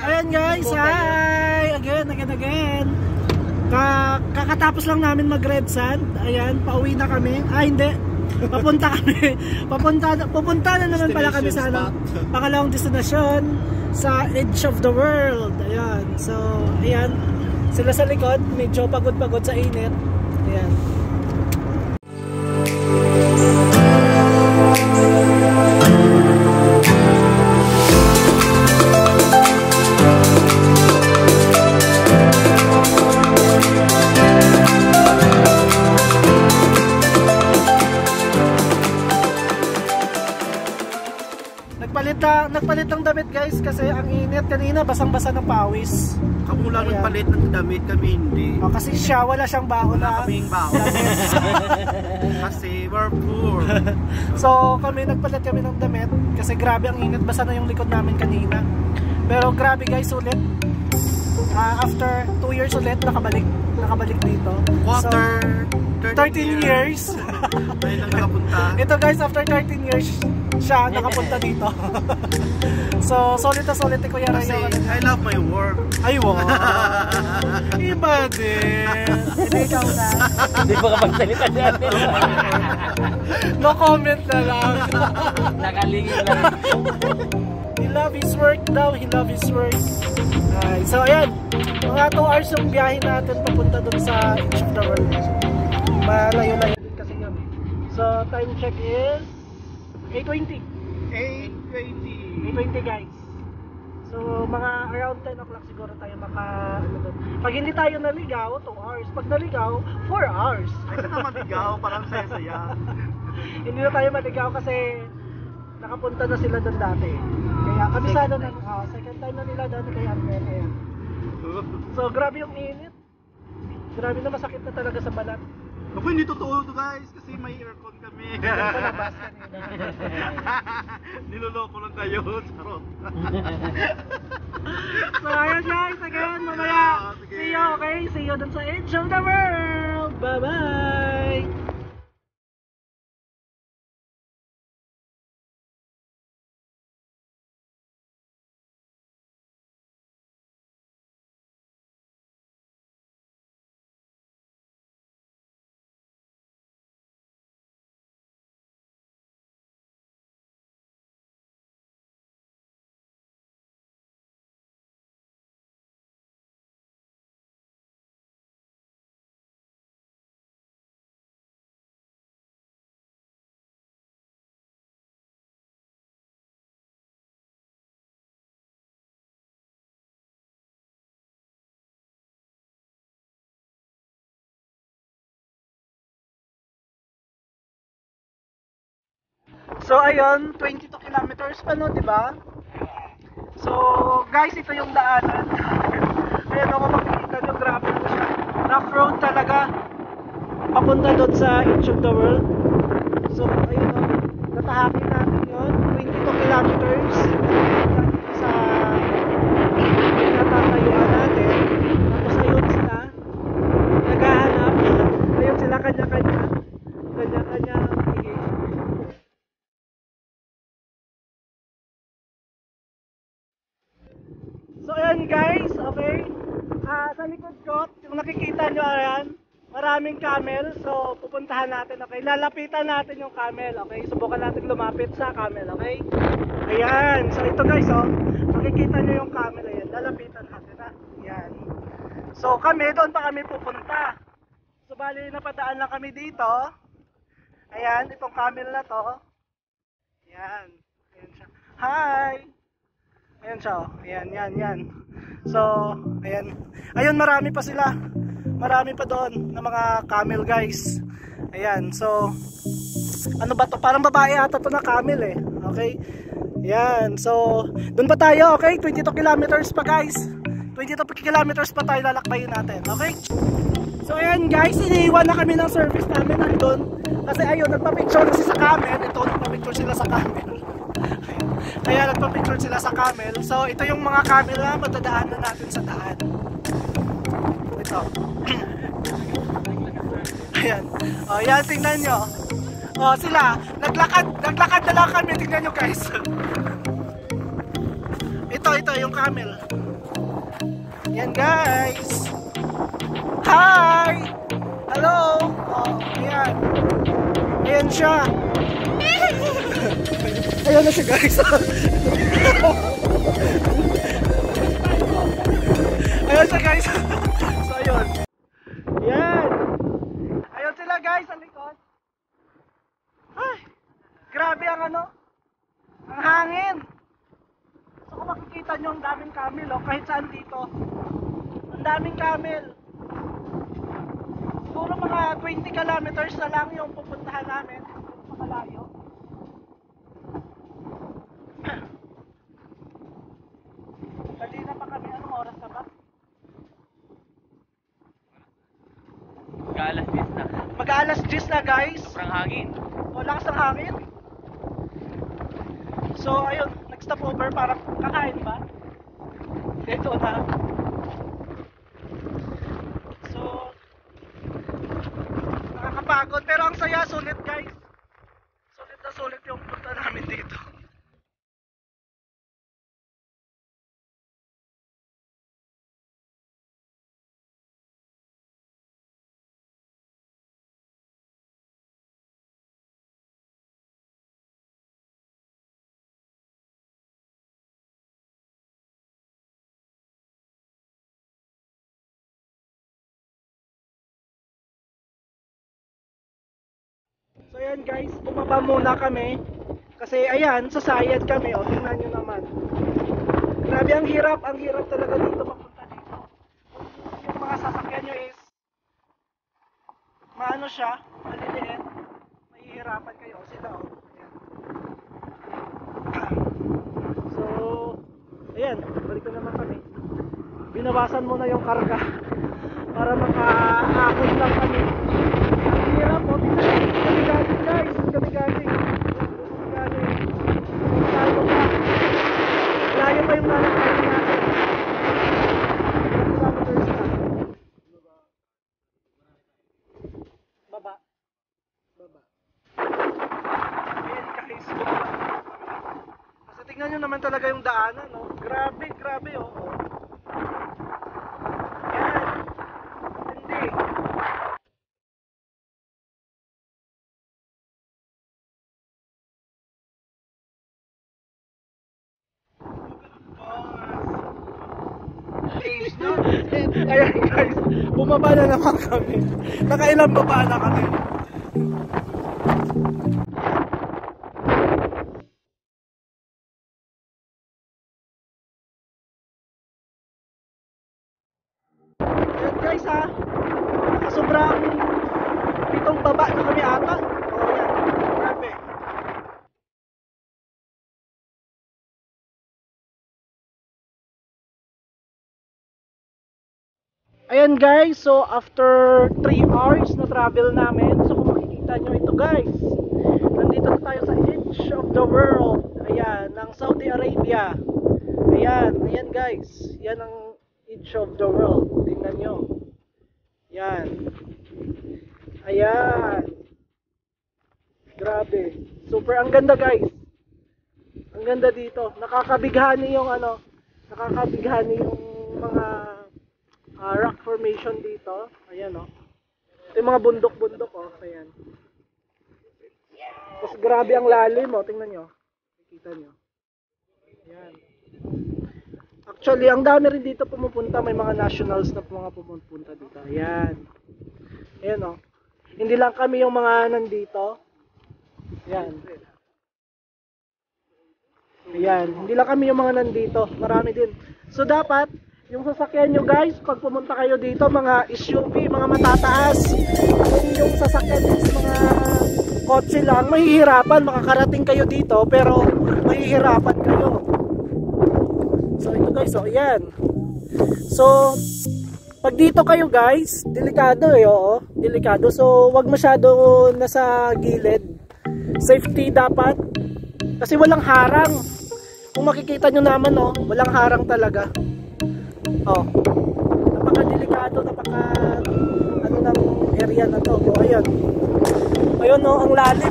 Ayan guys, hi! Again. Kakatapos lang namin mag red sand. Ayan, pauwi na kami. Hindi. Papunta kami. Pupunta na naman pala kami sa pangalawang destinasyon sa edge of the world. Ayan. So, ayan. Sila sa likod, medyo pagod sa init. Ayan. Nagpalit ng damit guys kasi ang init kanina, basang-basa ng pawis. Kamu lang nagpalit ng damit, kami hindi. Kasi siya, wala siyang baon na. Kaming baon. Kasi we're poor. So kami nagpalit kami ng damit kasi grabe ang init, basa na yung likod namin kanina. Pero grabe guys, ulit. After 2 years ulit nakabalik dito. After 13 years. Ito guys, after 13 years siya nakapunta dito. So solid na solid Kuya Rayo. I love my work. Ay wow. Iba din. Hindi ikaw na. Hindi pa kapagsalita dyan. No comment na lang. Nakalingin lang. He love his work daw. He love his work. So ayan, mga 2 hours yung biyahe natin papunta dun sa edge of the world. Malayo-layo din kasi yun. So time check is 8:20 guys. So mga around 10 o'clock siguro tayo doon. Pag hindi tayo naligaw, 2 hours. Pag naligaw, 4 hours. Ay, saan maligaw? Parang saya-saya. Hindi na tayo maligaw kasi nakapunta na sila doon dati. Kaya kami sana na second time na nila dati kay Arnel. Ayan. So grabe yung init. Grabe na, masakit na talaga sa balat. Ako hindi totoo to guys kasi may aircon kami. Palabas kanina. Niloloko lang kayo, charot. So ayan guys, again mamaya. See you, okay? See you dun sa edge of the world. Bye bye. So ayun, 22 kilometers pa no, 'di ba? So guys, ito yung daanan. Ayan ako, makikita nyo, grabe na siya. Rough road talaga. Papunta doon sa edge of the world. So ayun o, natahakin natin yun. 22 kilometers. Sa natatayuan natin. Tapos ayun sila. Naghahanap. Ayun sila kanya-kanya. Kanya-kanya. So ayan guys, okay. Sa likod ko, yung nakikita nyo ayan, maraming camel. So pupuntahan natin, okay. Lalapitan natin yung camel, okay. Subukan natin lumapit sa camel, okay. Ayan, so ito guys, oh. Makikita nyo yung camel, ayan. Lalapitan natin, ha. Ayan. So kami, doon pa kami pupunta. So bali, napadaan lang kami dito. Ayan, itong camel na to. Ayan. Ayan siya. Hi! Ayan siya, oh. Ayan. So, ayan. Ayun, marami pa sila. Marami pa doon na mga camel, guys. Ayan, so ano ba to? Parang babae ata to na camel eh. Okay? Ayan, so doon pa tayo, okay? 22 kilometers pa, guys. 22 kilometers pa tayo lalakbayin natin, okay? So, ayan, guys. Iniiwan na kami ng service namin nandun. Kasi ayun, nagpa-picture kasi sa camel. Ito, nagpa-picture sila sa camel. Kaya nagpa-picture sila sa camel. So ito yung mga camel na matadaanan natin sa daan. Ito. Ayan. O yan, tingnan nyo. O sila, naglakad na lang kami. Tingnan nyo guys. Ito, ito, yung camel. Yan guys. Hi! Hello! Oh, ayan. Ayan siya. Ayan na siya guys. Ayan siya guys. So ayun. Yan. Ayun sila guys sa likod. Ay, grabe ang ano. Ang hangin. So kung makikita nyo ang daming camel oh, kahit saan dito. Ang daming camel. Siguro mga 20 kilometers na lang yung pupuntahan namin. Malayo. Kanina pa kami, anong oras na ba? Mag-alas 10 na. Mag-alas 10 na guys. Sobrang hangin. O, lakas ng hangin. So ayun, nag-stop over para kakain ba? Ito na. So nakakapagod pero ang saya, sulit guys. Sulit na sulit yung punta namin dito. So ayan guys, bumaba muna kami. Kasi ayan, sa Sayad kami, o tingnan nyo naman. Grabe ang hirap talaga dito papunta dito. Yung mga sasakyan nyo is maano siya, maliliit. Mahihirapan kayo, sila o. So, ayan, balik na naman kami. Binawasan muna yung karga para makaakot lang kami. Ang hirap o, tingnan nyo, kami galing guys, kami galing. Layo pa yung lalakarin natin. Kilometers na. Baba. Ayan guys, baba. Kasi tingnan nyo naman talaga yung daanan, no? Grabe oh. Yan. Hindi. Ayan guys, bumaba na naman kami. Nakailang baba na kami. Ayan guys ha, nakasobrang 7 baba na kami ata. O yan, grabe. Ayan guys, so after 3 hours na travel namin, so kung makikita nyo ito guys, nandito na tayo sa edge of the world. Ayan, ng Saudi Arabia. Ayan guys, yan ang edge of the world. Tingnan nyo. Yan. Ayan. Grabe. Super, ang ganda guys. Ang ganda dito. Nakakabighani yung ano, nakakabighani yung mga rock formation dito. Ayan oh. Ito yung mga bundok-bundok oh. Ayan. Tapos grabe ang lalim oh. Tingnan nyo. Nakikita nyo. Ayan. Actually, ang dami rin dito pumupunta. May mga nationals na mga pumupunta dito. Ayan. Ayan oh. Hindi lang kami yung mga nandito. Ayan. Ayan. Hindi lang kami yung mga nandito. Marami din. So dapat yung sasakyan nyo guys, pag pumunta kayo dito, mga SUV, mga matataas, yung sasakyan is mga kotse lang, mahihirapan, makakarating kayo dito, pero mahihirapan kayo. So ito guys, so ayan. So, pag dito kayo guys, delikado oo, delikado. So, wag masyado nasa gilid. Safety dapat, kasi walang harang. Kung makikita nyo naman walang harang talaga. Oh, napaka-delikado, ano ng area na to. So, ayan. Ayun ang lalim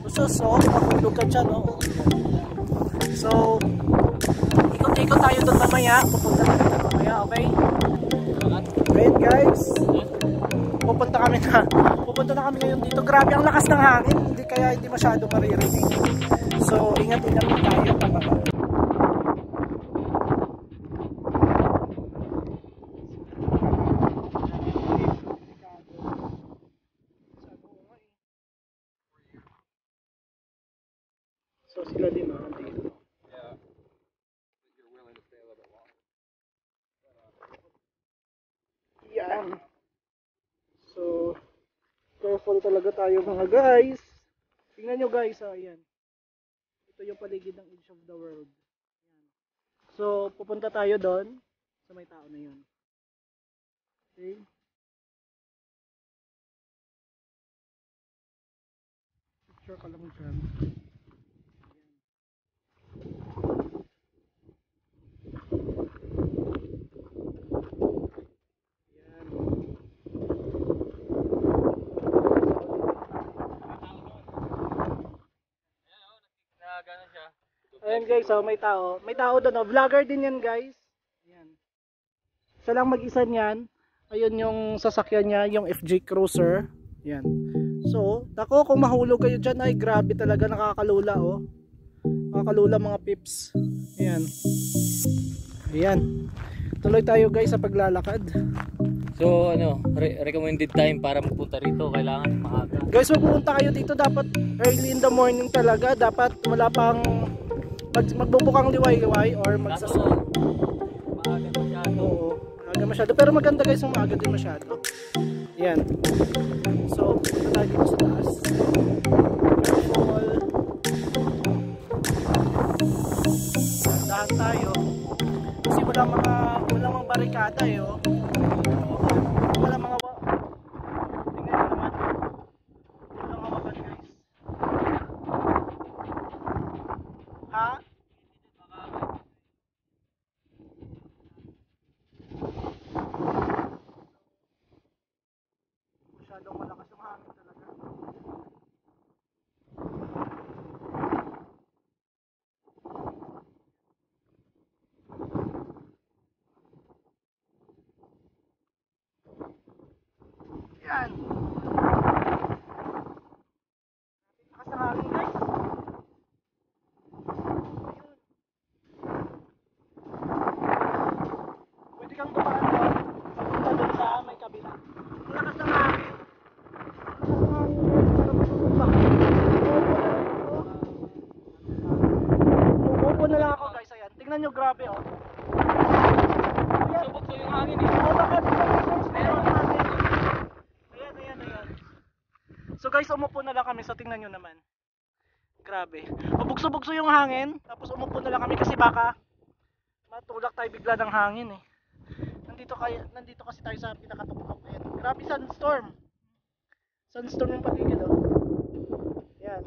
Sus, mahulog ka dyan So, Ikot-ikot tayo doon mamaya. Pupunta tayo mamaya, okay? Wait guys. Pupunta na kami ngayon dito. Grabe ang lakas ng hangin. Hindi masyado maririnig. So, ingat-ingat tayo pababa. So, sila din dito. Yan. So, careful talaga tayo mga guys. Tingnan nyo guys, ayan. Ito yung paligid ng edge of the world. Ayan. So, pupunta tayo doon sa may tao na yun. Okay? Picture ka lang dyan. Ayan guys, oh, may tao. May tao doon, oh. Vlogger din yan guys. Ayan. Siya lang mag-isa niyan. Ayun yung sasakyan niya, yung FJ Cruiser. Ayan. So, ako kung mahulog kayo dyan, ay grabe talaga, nakakalula oh. Nakakalula mga pips. Ayan. Ayan. Tuloy tayo guys sa paglalakad. So ano, recommended time para magpunta rito, kailangan maaga. Guys, wag pumunta kayo dito, dapat early in the morning talaga. Dapat wala pang magbubukang liway-liway or Kaso, maaga masyado. Oo, maaga masyado. Pero maganda guys, yung maaga din masyado. Yan. So, punta tayo dito sa taas. Careful. Dahan tayo. Kasi walang mga barikada eh, oh. Walang mga tingnan nyo naman. Walang hawakan guys. Ha? Masyadong malakas yung hangin talaga. Yan. Lakas ng hangin guys. Pwede kang dumaan doon. Papunta doon sa may kabila. Ang lakas ng hangin. Uupo na lang ako guys. Ayan. Tingnan nyo, grabe oh. Subok yung hangin eh. Oo, bakit? Ayan. So guys, umupo na lang kami. So tingnan nyo naman. Grabe. Bugso-bugso yung hangin. Tapos umupo na lang kami kasi baka matulak tayo bigla ng hangin eh. Nandito kasi tayo sa pinakatuktok. Ayan. Grabe, sandstorm. Sandstorm yung paligid oh. Yan.